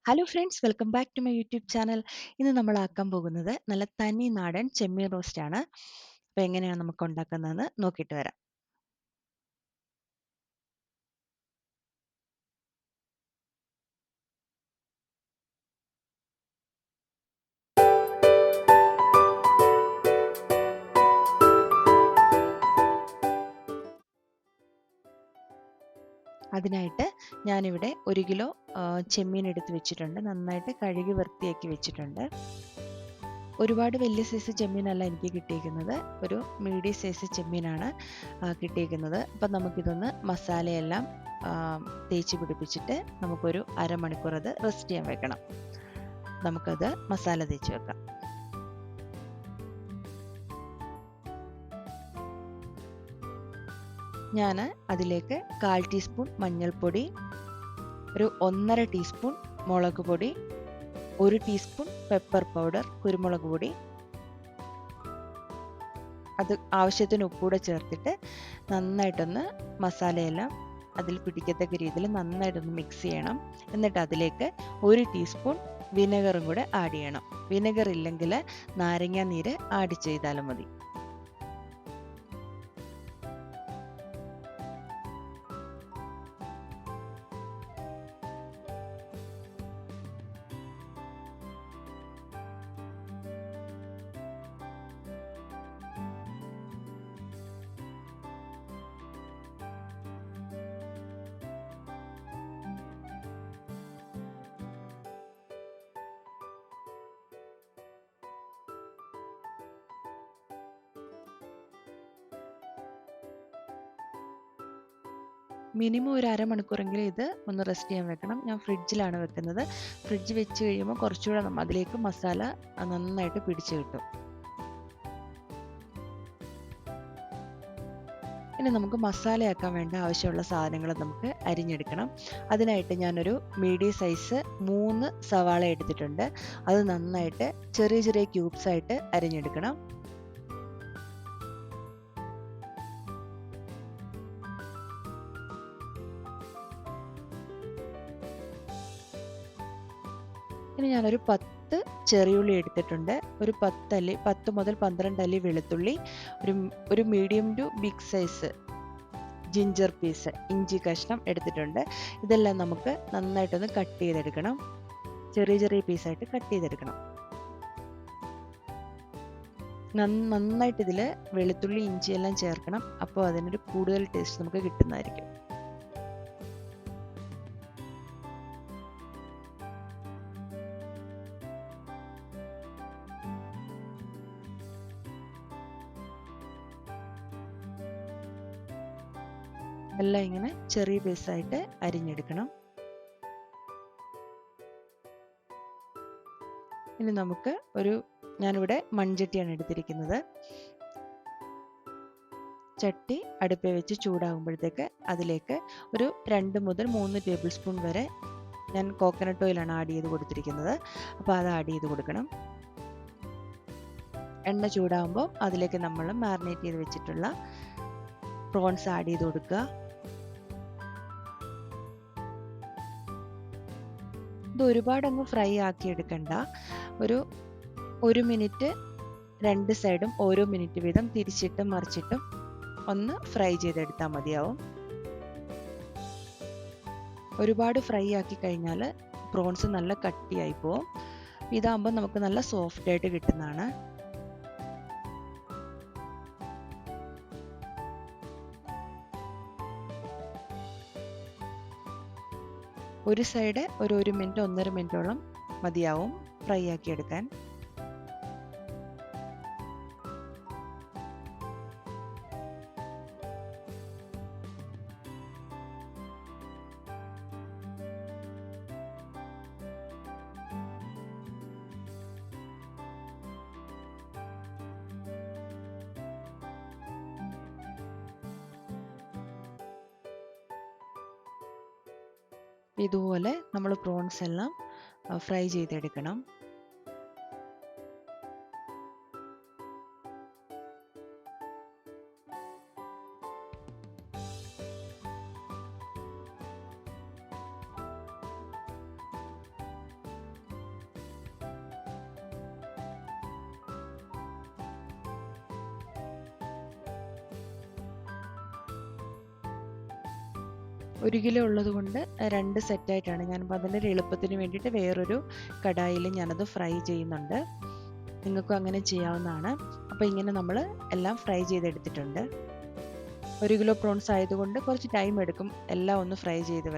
Hello friends, welcome back to my YouTube channel. ഇന്ന് നമ്മൾ ആക്കാൻ പോകുന്നത് നല്ല തനി നാടൻ ചെമ്മീൻ റോസ്റ്റ് ആണ്. അപ്പോൾ എങ്ങനെയാണ് നമുക്ക് ഉണ്ടാക്കുന്നതെന്ന് നോക്കിയിട്ട് വരാം. അതിനായിട്ട് ഞാനിവിടെ 1 കിലോ ചെമ്മീൻ എടുത്ത് വെച്ചിട്ടുണ്ട്. നന്നായിട്ട് കഴുകി വൃത്തിയാക്കി വെച്ചിട്ടുണ്ട്. ഒരുപാട് വലിയ സൈസ് ചെമ്മീനല്ല എനിക്ക് കിട്ടിയിരിക്കുന്നത്, ഒരു മീഡിയം സൈസ് ചെമ്മീനാണ് കിട്ടിയിരിക്കുന്നത്. അപ്പം നമുക്കിതൊന്ന് മസാലയെല്ലാം തേച്ച് പിടിപ്പിച്ചിട്ട് നമുക്കൊരു അരമണിക്കൂർ അത് റെസ്റ്റ് ചെയ്യാൻ വെക്കണം. നമുക്കത് മസാല തേച്ച് വെക്കാം. ഞാൻ അതിലേക്ക് 1/4 ടീസ്പൂൺ മഞ്ഞൾപ്പൊടി, ഒരു 1.5 ടീസ്പൂൺ മുളക് പൊടി, 1 ടീസ്പൂൺ പെപ്പർ പൗഡർ, കുരുമുളക് പൊടി, അത് ആവശ്യത്തിന് ഉപ്പൂടെ ചേർത്തിട്ട് നന്നായിട്ടൊന്ന് മസാലയെല്ലാം അതിൽ പിടിക്കത്തക്ക രീതിയിൽ നന്നായിട്ടൊന്ന് മിക്സ് ചെയ്യണം. എന്നിട്ട് അതിലേക്ക് 1 ടീസ്പൂൺ വിനെഗറും കൂടെ ആഡ് ചെയ്യണം. വിനെഗർ ഇല്ലെങ്കിൽ നാരങ്ങ നീര് ആഡ് ചെയ്താലും മതി. മിനിമം ഒരു അരമണിക്കൂറെങ്കിലും ഇത് ഒന്ന് റെസ്റ്റ് ചെയ്യാൻ വെക്കണം. ഞാൻ ഫ്രിഡ്ജിലാണ് വെക്കുന്നത്. ഫ്രിഡ്ജ് വെച്ച് കഴിയുമ്പോൾ കുറച്ചുകൂടെ അതിലേക്ക് മസാല നന്നായിട്ട് പിടിച്ച് കിട്ടും. ഇനി നമുക്ക് മസാലയാക്കാൻ വേണ്ട ആവശ്യമുള്ള സാധനങ്ങൾ നമുക്ക് അരിഞ്ഞെടുക്കണം. അതിനായിട്ട് ഞാനൊരു മീഡിയം സൈസ് 3 സവാള എടുത്തിട്ടുണ്ട്. അത് നന്നായിട്ട് ചെറിയ ചെറിയ ക്യൂബ്സ് ആയിട്ട് അരിഞ്ഞെടുക്കണം. ഇനി ഞാനൊരു 10 ചെറിയുള്ളി എടുത്തിട്ടുണ്ട്. ഒരു 10 മുതൽ 12 അല്ലി വെളുത്തുള്ളി, ഒരു medium to big size ginger piece, ഇഞ്ചി കഷ്ണം എടുത്തിട്ടുണ്ട്. ഇതെല്ലാം നമുക്ക് നന്നായിട്ടൊന്ന് കട്ട് ചെയ്തെടുക്കണം. ചെറിയ ചെറിയ പീസായിട്ട് കട്ട് ചെയ്തെടുക്കണം. നന്നായിട്ട് ഇതിൽ വെളുത്തുള്ളി ഇഞ്ചിയെല്ലാം ചേർക്കണം. അപ്പോൾ അതിനൊരു കൂടുതൽ ടേസ്റ്റ് നമുക്ക് കിട്ടുന്നതായിരിക്കും. എല്ലാം ഇങ്ങനെ ചെറിയ പീസായിട്ട് അരിഞ്ഞെടുക്കണം. ഇനി നമുക്ക് ഞാനിവിടെ മൺചട്ടിയാണ് എടുത്തിരിക്കുന്നത്. ചട്ടി അടുപ്പിൽ വെച്ച് ചൂടാകുമ്പോഴത്തേക്ക് അതിലേക്ക് ഒരു 2 മുതൽ 3 ടേബിൾ സ്പൂൺ വരെ ഞാൻ കോക്കനട്ട് ഓയിലാണ് ആഡ് ചെയ്ത് കൊടുത്തിരിക്കുന്നത്. അപ്പോൾ അത് ആഡ് ചെയ്ത് കൊടുക്കണം. എണ്ണ ചൂടാകുമ്പോൾ അതിലേക്ക് നമ്മൾ മാരിനേറ്റ് ചെയ്ത് വെച്ചിട്ടുള്ള പ്രോൺസ് ആഡ് ചെയ്ത് കൊടുക്കുക. ഇത് ഒരുപാട് അങ്ങ് ഫ്രൈ ആക്കി എടുക്കണ്ട. ഒരു മിനിറ്റ് 2 സൈഡും ഓരോ മിനിറ്റ് വീതം തിരിച്ചിട്ടും മറിച്ചിട്ടും ഒന്ന് ഫ്രൈ ചെയ്തെടുത്താൽ മതിയാവും. ഒരുപാട് ഫ്രൈ ആക്കി കഴിഞ്ഞാൽ പ്രോൺസ് നല്ല കട്ടിയായി പോവും. ഇതാകുമ്പോൾ നമുക്ക് നല്ല സോഫ്റ്റ് ആയിട്ട് കിട്ടുന്നതാണ്. ഒരു സൈഡ് ഒരു 1 മിനിറ്റ് 1.5 മിനിറ്റോളം മതിയാവും ഫ്രൈ ആക്കി എടുക്കാൻ. ഇതുപോലെ നമ്മൾ പ്രോൺസ് എല്ലാം ഫ്രൈ ചെയ്തെടുക്കണം. 1 കിലോ ഉള്ളതുകൊണ്ട് 2 സെറ്റായിട്ടാണ്. ഞാനിപ്പോൾ അതിൻ്റെ ഒരു എളുപ്പത്തിന് വേണ്ടിയിട്ട് വേറൊരു കടായിൽ ഞാനത് ഫ്രൈ ചെയ്യുന്നുണ്ട്. നിങ്ങൾക്കും അങ്ങനെ ചെയ്യാവുന്നതാണ്. അപ്പോൾ ഇങ്ങനെ നമ്മൾ എല്ലാം ഫ്രൈ ചെയ്തെടുത്തിട്ടുണ്ട്. 1 കിലോ പ്രോൺസ് ആയതുകൊണ്ട് കുറച്ച് ടൈം എടുക്കും എല്ലാം ഒന്ന് ഫ്രൈ ചെയ്ത്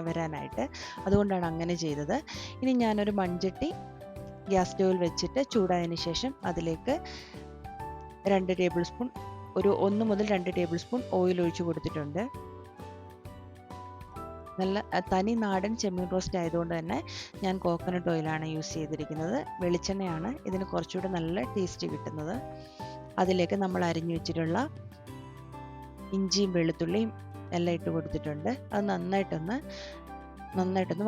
വരാനായിട്ട്. അതുകൊണ്ടാണ് അങ്ങനെ ചെയ്തത്. ഇനി ഞാനൊരു മൺചട്ടി ഗ്യാസ് സ്റ്റൗവിൽ വെച്ചിട്ട് ചൂടായതിന് ശേഷം അതിലേക്ക് 2 ടേബിൾ സ്പൂൺ 1 മുതൽ 2 ടേബിൾ സ്പൂൺ ഓയിൽ ഒഴിച്ച് കൊടുത്തിട്ടുണ്ട്. നല്ല തനി നാടൻ ചെമ്മീൻ റോസ്റ്റ് ആയതുകൊണ്ട് തന്നെ ഞാൻ കോക്കനട്ട് ഓയിലാണ് യൂസ് ചെയ്തിരിക്കുന്നത്. വെളിച്ചെണ്ണയാണ് ഇതിന് കുറച്ചുകൂടി നല്ല ടേസ്റ്റ് കിട്ടുന്നത്. അതിലേക്ക് നമ്മൾ അരിഞ്ഞു വെച്ചിട്ടുള്ള ഇഞ്ചിയും വെളുത്തുള്ളിയും എല്ലാം ഇട്ട് കൊടുത്തിട്ടുണ്ട്. അത് നന്നായിട്ടൊന്ന്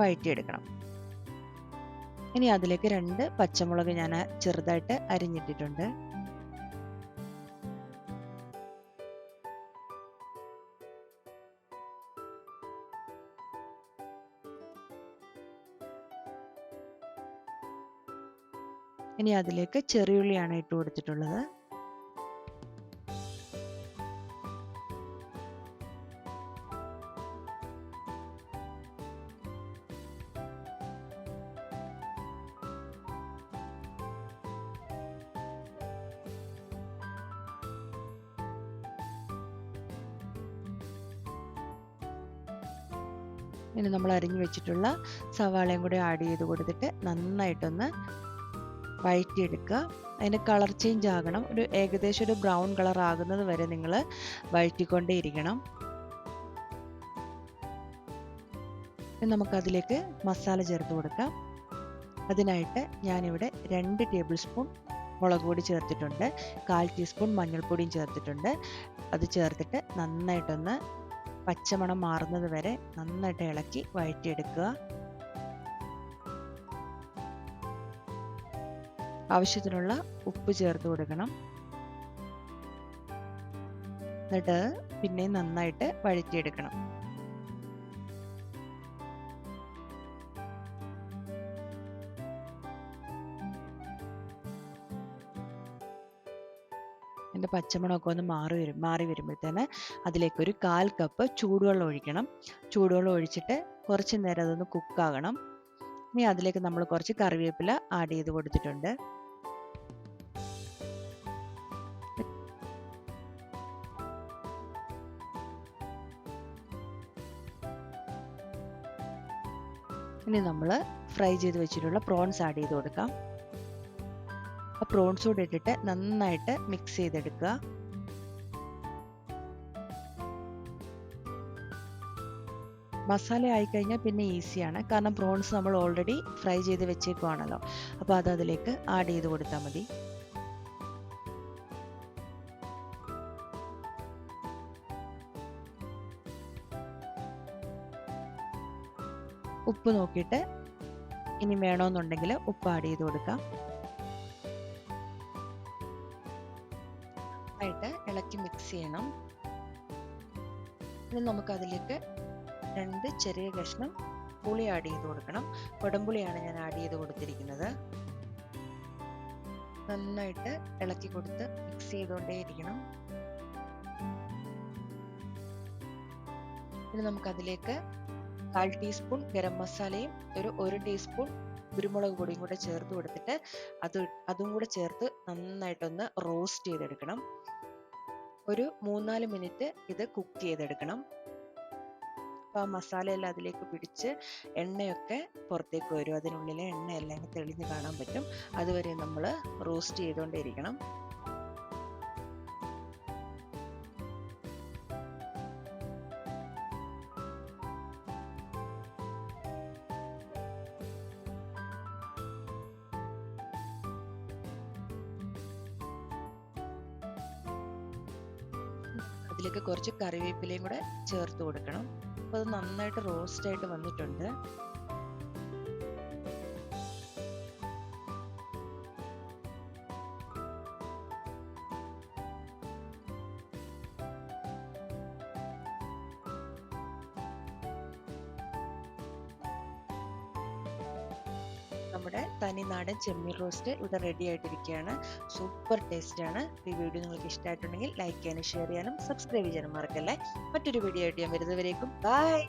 വഴറ്റിയെടുക്കണം. ഇനി അതിലേക്ക് 2 പച്ചമുളക് ഞാൻ ചെറുതായിട്ട് അരിഞ്ഞിട്ടിട്ടുണ്ട്. ഇനി അതിലേക്ക് ചെറിയുള്ളിയാണ് ഇട്ട് കൊടുത്തിട്ടുള്ളത്. ഇനി നമ്മൾ അരിഞ്ഞു വെച്ചിട്ടുള്ള സവാളയും കൂടി ആഡ് ചെയ്ത് കൊടുത്തിട്ട് നന്നായിട്ടൊന്ന് വഴറ്റിയെടുക്കുക. അതിൻ്റെ കളർ ചേഞ്ച് ആകണം. ഏകദേശം ഒരു ബ്രൗൺ കളർ ആകുന്നത് വരെ നിങ്ങൾ വഴറ്റിക്കൊണ്ടേയിരിക്കണം. നമുക്കതിലേക്ക് മസാല ചേർത്ത് കൊടുക്കാം. അതിനായിട്ട് ഞാനിവിടെ 2 ടേബിൾ സ്പൂൺ മുളക് പൊടി ചേർത്തിട്ടുണ്ട്. 1/4 ടീസ്പൂൺ മഞ്ഞൾപ്പൊടിയും ചേർത്തിട്ടുണ്ട്. അത് ചേർത്തിട്ട് നന്നായിട്ടൊന്ന് പച്ചമണം മാറുന്നത് വരെ നന്നായിട്ട് ഇളക്കി വഴറ്റിയെടുക്കുക. ആവശ്യത്തിനുള്ള ഉപ്പ് ചേർത്ത് കൊടുക്കണം. എന്നിട്ട് പിന്നെ നന്നായിട്ട് വഴറ്റിയെടുക്കണം. അതിൻ്റെ പച്ചമണമൊക്കെ ഒന്ന് മാറി വരുമ്പോഴത്തേന് അതിലേക്കൊരു 1/4 കപ്പ് ചൂടുവെള്ളം ഒഴിക്കണം. ചൂടുവെള്ളം ഒഴിച്ചിട്ട് കുറച്ച് നേരം അതൊന്ന് കുക്കാകണം. ഇനി അതിലേക്ക് നമ്മൾ കുറച്ച് കറിവേപ്പില ആഡ് ചെയ്ത് കൊടുത്തിട്ടുണ്ട്. ഇനി നമ്മൾ ഫ്രൈ ചെയ്ത് വെച്ചിട്ടുള്ള പ്രോൺസ് ആഡ് ചെയ്ത് കൊടുക്കാം. ആ പ്രോൺസ് കൂടെ ഇട്ടിട്ട് നന്നായിട്ട് മിക്സ് ചെയ്തെടുക്കുക. മസാല ആയിക്കഴിഞ്ഞാൽ പിന്നെ ഈസിയാണ്. കാരണം പ്രോൺസ് നമ്മൾ ഓൾറെഡി ഫ്രൈ ചെയ്ത് വെച്ചേക്കുവാണല്ലോ. അപ്പോൾ അത് അതിലേക്ക് ആഡ് ചെയ്ത് കൊടുത്താൽ മതി. ഉപ്പ് നോക്കിയിട്ട് ഇനി വേണമെന്നുണ്ടെങ്കിൽ ഉപ്പ് ആഡ് ചെയ്ത് കൊടുക്കാം. ആയിട്ട് ഇളക്കി മിക്സ് ചെയ്യണം. ഇനി നമുക്കതിലേക്ക് 2 ചെറിയ കഷ്ണം പുളി ആഡ് ചെയ്ത് കൊടുക്കണം. കൊടംപുളിയാണ് ഞാൻ ആഡ് ചെയ്ത് കൊടുത്തിരിക്കുന്നത്. നന്നായിട്ട് ഇളക്കി കൊടുത്ത് മിക്സ് ചെയ്തുകൊണ്ടേയിരിക്കണം. ഇനി നമുക്കതിലേക്ക് 1/4 ടീസ്പൂൺ ഗരം മസാലയും 1 ടീസ്പൂൺ കുരുമുളക് പൊടിയും കൂടെ ചേർത്ത് കൊടുത്തിട്ട് അതും കൂടെ ചേർത്ത് നന്നായിട്ടൊന്ന് റോസ്റ്റ് ചെയ്തെടുക്കണം. ഒരു 3-4 മിനിറ്റ് ഇത് കുക്ക് ചെയ്തെടുക്കണം. അപ്പോൾ ആ മസാലയെല്ലാം അതിലേക്ക് പിടിച്ച് എണ്ണയൊക്കെ പുറത്തേക്ക് വരും. അതിനുള്ളിലെ എണ്ണയെല്ലാം തെളിഞ്ഞ് കാണാൻ പറ്റും. അതുവരെ നമ്മൾ റോസ്റ്റ് ചെയ്തുകൊണ്ടേയിരിക്കണം. അതിലേക്ക് കുറച്ച് കറിവേപ്പിലയും കൂടെ ചേർത്ത് കൊടുക്കണം. അപ്പോൾ അത് നന്നായിട്ട് റോസ്റ്റ് ആയിട്ട് വന്നിട്ടുണ്ട്. നമ്മുടെ തനിനാടൻ ചെമ്മീൻ റോസ്റ്റ് ഇവിടെ റെഡി ആയിട്ടിരിക്കുകയാണ്. സൂപ്പർ ടേസ്റ്റാണ്. ഈ വീഡിയോ നിങ്ങൾക്ക് ഇഷ്ടമായിട്ടുണ്ടെങ്കിൽ ലൈക്ക് ചെയ്യാനും ഷെയർ ചെയ്യാനും സബ്സ്ക്രൈബ് ചെയ്യാനും മറക്കല്ലേ. മറ്റൊരു വീഡിയോ ആയിട്ട് ഞാൻ വരുന്നവരേക്കും ബൈ.